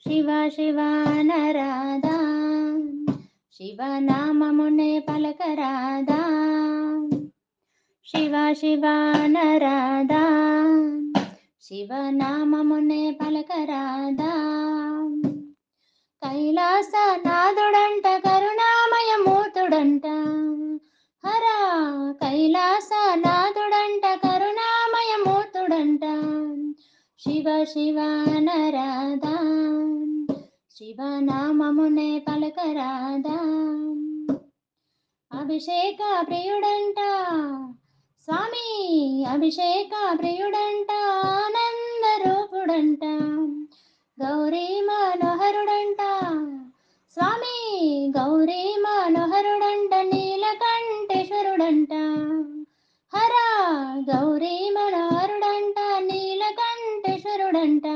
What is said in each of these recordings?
శివ శివ నరాదా, శివనామమునే పలకరాదా. శివ శివ నరాదా, శివనామమునే పలకరాదా. కైలాసనాథుడంట కరుణామయమూర్తుడంట, హరా కైలాసనాథుడంట కరుణామయమూర్తుడంట. శివ శివ నరాదా, శివనామమునే పలకరాదా. అభిషేక ప్రియుడంట స్వామి, అభిషేక ప్రియుడంట, ఆనంద రూపుడంట, గౌరీ మనోహరుడంట స్వామి, గౌరీ మనోహరుడంట, నీలకంఠేశ్వరుడంట, హరా గౌరీ మనోహరుడంట, నీలకంఠేశ్వరుడంట.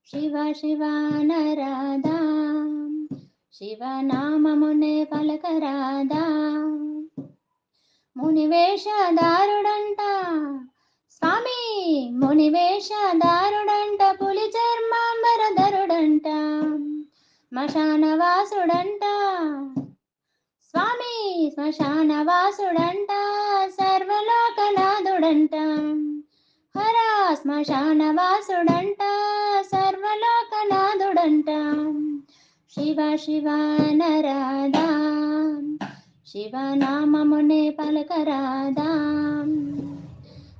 శివ శివ నరాదా, శివనామమునే పలకరాదా. మునివేషధారుడంట స్వామి, మునివేషధారుడంట, పులి చర్మాంబరధరుడంట, శ్మశానవాసుడంట స్వామి, శ్మశానవాసుడంట, సర్వలోకనాథుడంట, హరా శ్మశానవాసుడంట, సర్వలోకనాథుడంట. శివ శివ నరాదా, శివనామమునే పలకరాదా.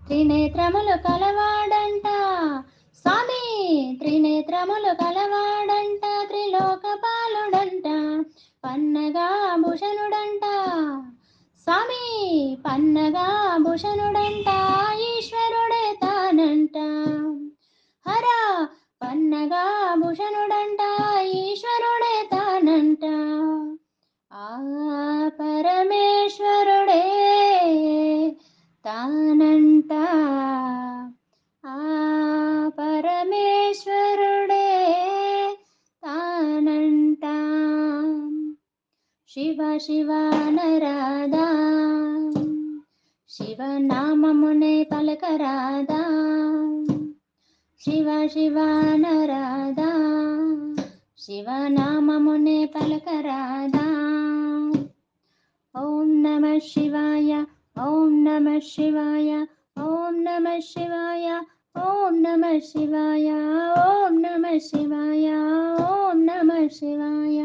త్రినేత్రములు కలవాడంట స్వామి, త్రినేత్రములు కలవాడంట, త్రిలోకపాలుడంట, పన్నగా భూషణుడంట స్వామి, పన్నగా భూషణుడంట, ఈశ్వరుడే తానంట, హరా పన్నగా భూషణుడంట, ఈశ్వరుడే తానంట. ఆ పరమేశ్వరుడే తానంట, ఆ పరమేశ్వరుడే తానంట. శివ శివ నరాదా, శివనామమునే పలకరాదా. శివ శివ నరాదా, శివనామమునే పలకరాదా. ఓం నమ శివాయ, ఓం నమ శివాయ, ఓం నమ శివాయ, ఓం నమ శివాయ, ఓం నమ శివాయ, ఓం నమ శివాయ.